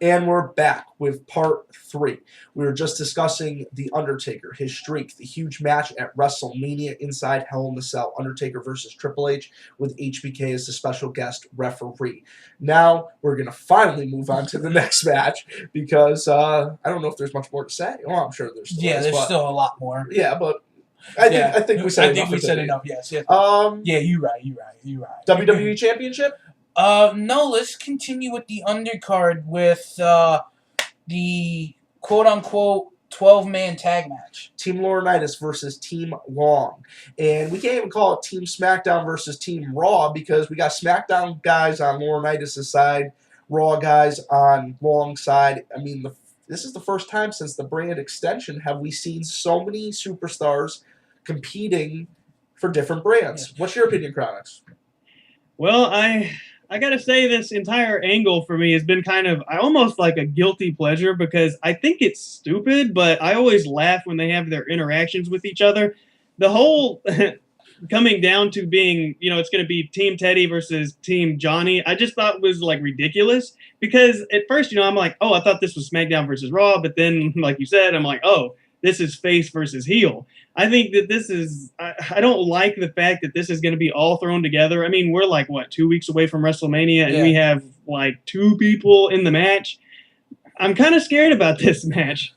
And we're back with part 3. We were just discussing The Undertaker, his streak, the huge match at WrestleMania inside Hell in a Cell, Undertaker versus Triple H, with HBK as the special guest referee. Now, we're going to finally move on to the next match, because I don't know if there's much more to say. Well, I'm sure there's still is, there's still a lot more. Yeah, but I think we said enough. Yes. Yeah, you're right. WWE Championship? No, let's continue with the undercard with the quote-unquote 12-man tag match. Team Laurinaitis versus Team Long. And we can't even call it Team SmackDown versus Team Raw, because we got SmackDown guys on Laurinaitis' side, Raw guys on Long's side. I mean, this is the first time since the brand extension have we seen so many superstars competing for different brands. What's your opinion, Chronix? Well, I gotta say, this entire angle for me has been kind of almost like a guilty pleasure, because I think it's stupid, but I always laugh when they have their interactions with each other. The whole coming down to being, it's going to be Team Teddy versus Team Johnny, I just thought was like ridiculous, because at first, I'm like, oh, I thought this was SmackDown versus Raw, but then, like you said, I'm like, oh, this is face versus heel. I think that this is, I don't like the fact that this is going to be all thrown together. I mean, we're like, 2 weeks away from WrestleMania, and we have like 2 people in the match. I'm kind of scared about this match.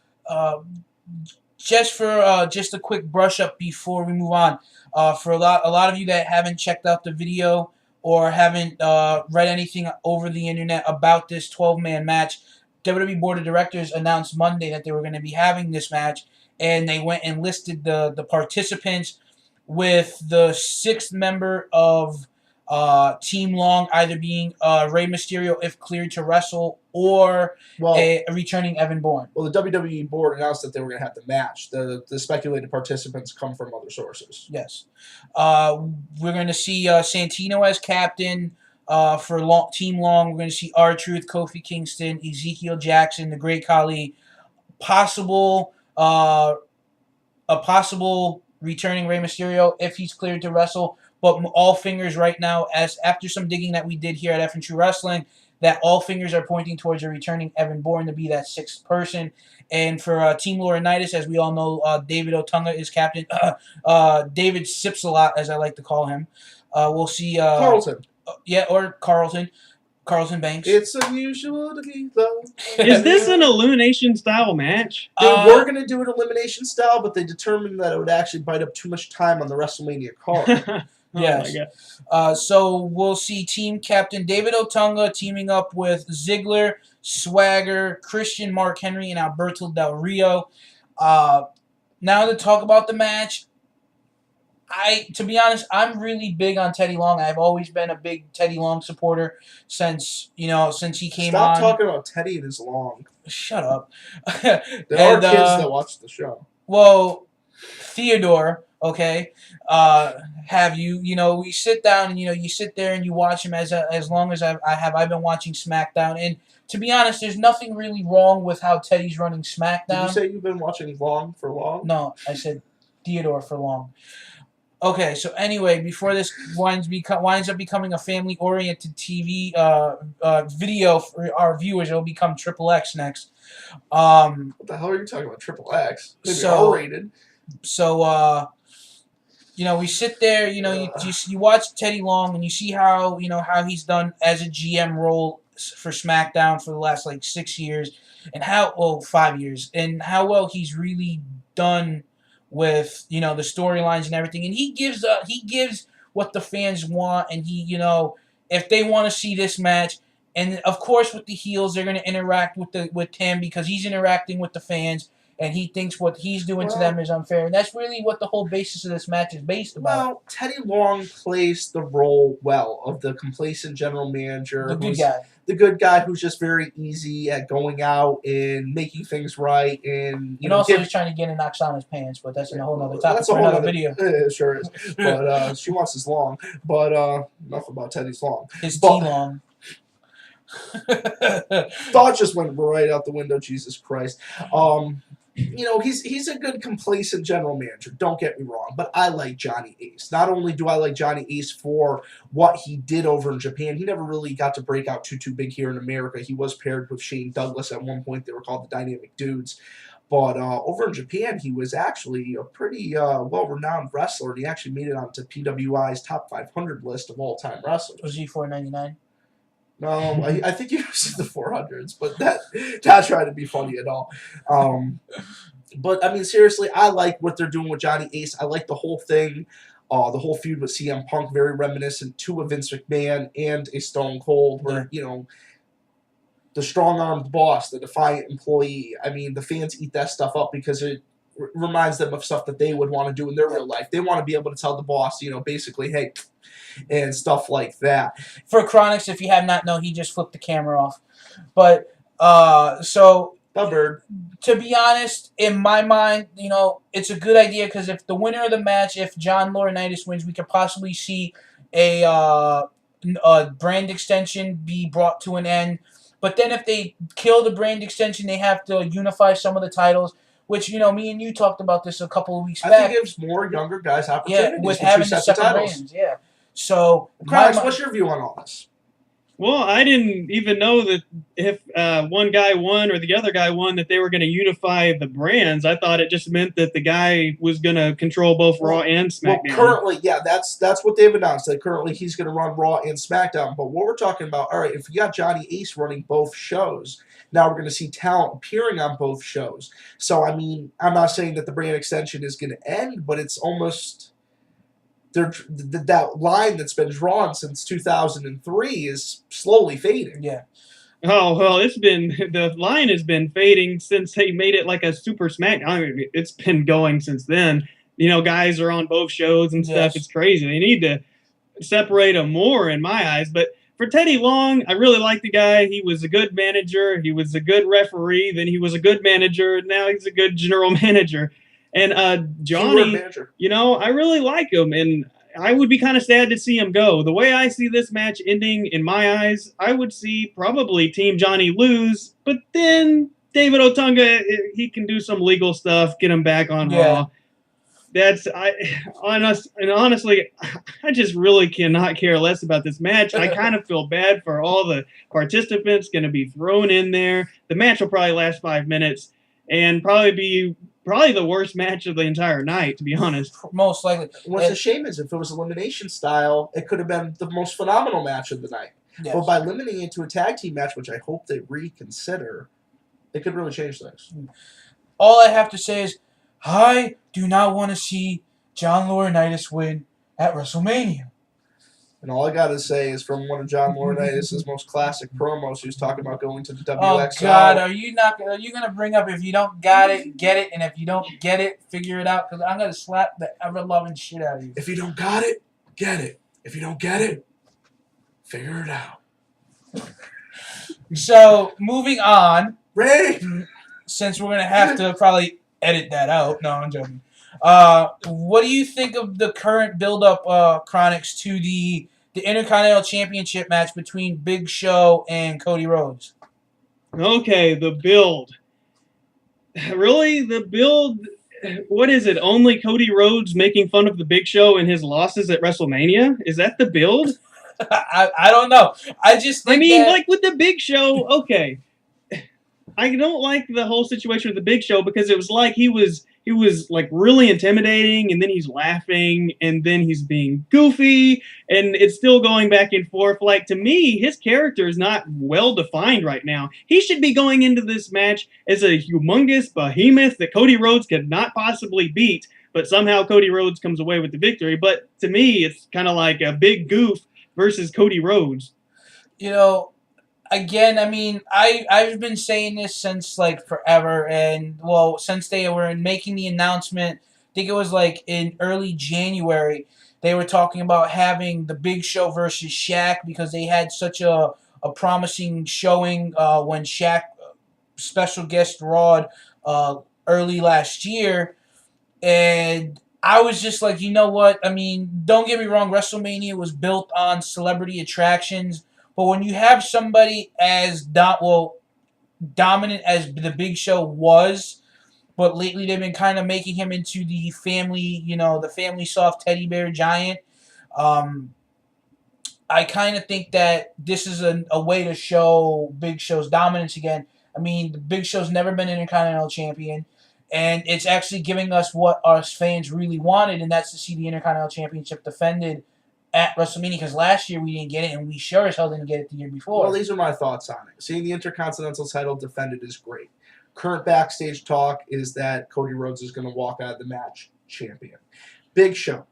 Just a quick brush up before we move on. For a lot of you that haven't checked out the video or haven't read anything over the internet about this 12-man match, WWE Board of Directors announced Monday that they were going to be having this match, and they went and listed the participants, with the 6th member of Team Long either being Rey Mysterio if cleared to wrestle, or a returning Evan Bourne. Well, the WWE Board announced that they were going to have the match. The speculated participants come from other sources. Yes. We're going to see Santino as captain for Team Long. We're going to see R-Truth, Kofi Kingston, Ezekiel Jackson, the Great Khali, a possible returning Rey Mysterio if he's cleared to wrestle. But all fingers right now, as after some digging that we did here at F and True Wrestling, that all fingers are pointing towards a returning Evan Bourne to be that 6th person. And for Team Laurinaitis, as we all know, David Otunga is captain. David Sips a lot, as I like to call him. We'll see Carlton. Or Carlton. Carlton Banks. It's unusual to be loved. Is this an elimination style match? They were going to do it elimination style, but they determined that it would actually bite up too much time on the WrestleMania card. Yes. So we'll see Team Captain David Otunga teaming up with Ziggler, Swagger, Christian, Mark Henry, and Alberto Del Rio. Now to talk about the match. To be honest, I'm really big on Teddy Long. I've always been a big Teddy Long supporter since he came on. Stop talking about Teddy and his Long. Shut up. There are kids that watch the show. Well, Theodore, okay, have you, we sit down and, you sit there and you watch him as long as I've been watching SmackDown. And to be honest, there's nothing really wrong with how Teddy's running SmackDown. Did you say you've been watching Long for long? No, I said Theodore for long. Okay, so anyway, before this winds up becoming a family-oriented TV video for our viewers, it'll become Triple X next. What the hell are you talking about, Triple X? Maybe R-rated. So, we sit there, you watch Teddy Long, and you see how he's done as a GM role for SmackDown for the last, 6 years, and 5 years, and how well he's really done with the storylines and everything, and he gives what the fans want, and if they want to see this match, and of course with the heels they're going to interact with him because he's interacting with the fans, and he thinks what he's doing to them is unfair, and that's really what the whole basis of this match is based about. Well, Teddy Long plays the role well of the complacent general manager, the good guy who's just very easy at going out and making things right, and also he's trying to get a knocks on his pants, but that's a whole other topic for another video. It sure is. But she wants his long. But enough about Teddy's long. His T-long. Thought just went right out the window. Jesus Christ. he's a good complacent general manager. Don't get me wrong, but I like Johnny Ace. Not only do I like Johnny Ace for what he did over in Japan, he never really got to break out too big here in America. He was paired with Shane Douglas at one point. They were called the Dynamic Dudes. But over in Japan, he was actually a pretty well-renowned wrestler, and he actually made it onto PWI's top 500 list of all-time wrestlers. Was he 499? No, I think he was in the 400s, but not trying to be funny at all. But I mean, seriously, I like what they're doing with Johnny Ace. I like the whole thing, the whole feud with CM Punk, very reminiscent to a Vince McMahon and a Stone Cold, where the strong-armed boss, the defiant employee. I mean, the fans eat that stuff up because it reminds them of stuff that they would want to do in their real life. They want to be able to tell the boss, basically, hey, and stuff like that. For Chronics, if you have not known, he just flipped the camera off. But so The bird. to be honest, in my mind, it's a good idea because if the winner of the match, if John Laurinaitis wins, we could possibly see a brand extension be brought to an end. But then if they kill the brand extension, they have to unify some of the titles, which, me and you talked about this a couple of weeks back. I think it gives more younger guys opportunities with having the separate brands. Yeah. So, Chris, what's your view on all this? Well, I didn't even know that if one guy won or the other guy won that they were going to unify the brands. I thought it just meant that the guy was going to control both Raw and SmackDown. Well, currently, yeah, that's what they've announced. That currently he's going to run Raw and SmackDown. But what we're talking about, all right, if you got Johnny Ace running both shows, now we're going to see talent appearing on both shows. So, I mean, I'm not saying that the brand extension is going to end, but it's almost... that line that's been drawn since 2003 is slowly fading. Yeah. Oh, well, the line has been fading since they made it like a Super SmackDown. I mean, it's been going since then. Guys are on both shows and stuff. Yes. It's crazy. They need to separate them more in my eyes. But for Teddy Long, I really like the guy. He was a good manager. He was a good referee. Then he was a good manager. Now he's a good general manager. And Johnny, I really like him, and I would be kind of sad to see him go. The way I see this match ending, in my eyes, I would see probably Team Johnny lose, but then David Otunga, he can do some legal stuff, get him back on Raw. Honestly, I just really cannot care less about this match. I kind of feel bad for all the participants going to be thrown in there. The match will probably last 5 minutes and probably be the worst match of the entire night, to be honest. Most likely. What's a shame is if it was elimination style, it could have been the most phenomenal match of the night. Yes. But by limiting it to a tag team match, which I hope they reconsider, it could really change things. All I have to say is, I do not want to see John Laurinaitis win at WrestleMania. And all I got to say is from one of John Laurinaitis' most classic promos, he was talking about going to the WXL. Oh, God, are you going to bring up if you don't got it, get it, and if you don't get it, figure it out? Because I'm going to slap the ever-loving shit out of you. If you don't got it, get it. If you don't get it, figure it out. So, moving on. Ray! Since we're going to have to probably edit that out. No, I'm joking. What do you think of the current build-up, Chronics, to the Intercontinental Championship match between Big Show and Cody Rhodes? Okay, the build. Really? The build? What is it? Only Cody Rhodes making fun of the Big Show and his losses at WrestleMania? Is that the build? I don't know. I just think like with the Big Show, okay. I don't like the whole situation with the Big Show because it was like he was like really intimidating, and then he's laughing, and then he's being goofy, and it's still going back and forth. Like, to me, his character is not well defined right now. He should be going into this match as a humongous behemoth that Cody Rhodes could not possibly beat, but somehow Cody Rhodes comes away with the victory. But to me, it's kind of like a big goof versus Cody Rhodes. Again, I mean, I've been saying this since, like, forever, and, well, since they were making the announcement, I think it was, like, in early January, they were talking about having the Big Show versus Shaq because they had such a promising showing when Shaq special guest Rod early last year, and I was just like, you know what, I mean, don't get me wrong, WrestleMania was built on celebrity attractions. But when you have somebody as dominant as the Big Show was, but lately they've been kind of making him into the family, the family soft teddy bear giant. Um, I kind of think that this is a way to show Big Show's dominance again. I mean, the Big Show's never been Intercontinental Champion, and it's actually giving us what us fans really wanted, and that's to see the Intercontinental Championship defended at WrestleMania, because last year we didn't get it, and we sure as hell didn't get it the year before. Well, these are my thoughts on it. Seeing the Intercontinental title defended is great. Current backstage talk is that Cody Rhodes is going to walk out of the match champion. Big Show.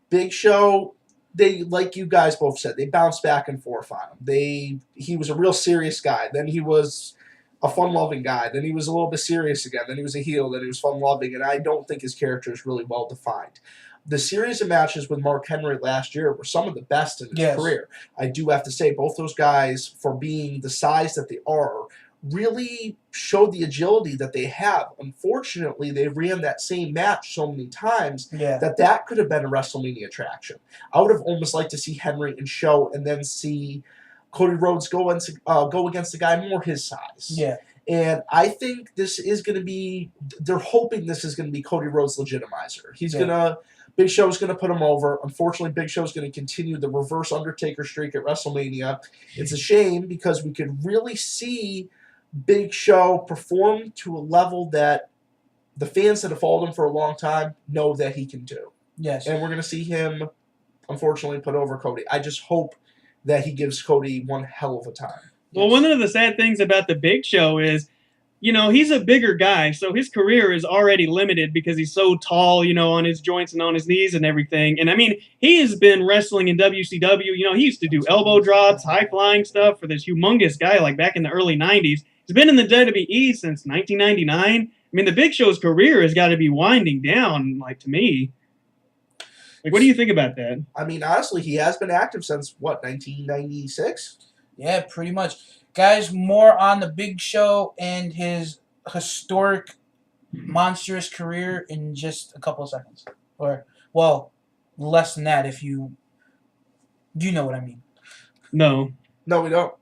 Big Show, they, like you guys both said, they bounced back and forth on him. He was a real serious guy. Then he was a fun-loving guy. Then he was a little bit serious again. Then he was a heel. Then he was fun-loving. And I don't think his character is really well-defined. The series of matches with Mark Henry last year were some of the best in his career. I do have to say, both those guys, for being the size that they are, really showed the agility that they have. Unfortunately, they ran that same match so many times that could have been a WrestleMania attraction. I would have almost liked to see Henry and Show, and then see Cody Rhodes go against a guy more his size. Yeah. And I think this is going to be, they're hoping this is going to be Cody Rhodes' legitimizer. Big Show's going to put him over. Unfortunately, Big Show's going to continue the reverse Undertaker streak at WrestleMania. It's a shame because we could really see Big Show perform to a level that the fans that have followed him for a long time know that he can do. Yes. And we're going to see him, unfortunately, put over Cody. I just hope that he gives Cody one hell of a time. Well, one of the sad things about the Big Show is, he's a bigger guy, so his career is already limited because he's so tall, on his joints and on his knees and everything. And, I mean, he has been wrestling in WCW. He used to do elbow drops, high-flying stuff for this humongous guy, like back in the early 90s. He's been in the WWE since 1999. I mean, the Big Show's career has got to be winding down, to me. What do you think about that? I mean, honestly, he has been active since, 1996? Yeah, pretty much. Guys, more on the Big Show and his historic, monstrous career in just a couple of seconds. Or, well, less than that if you know what I mean. No. No, we don't.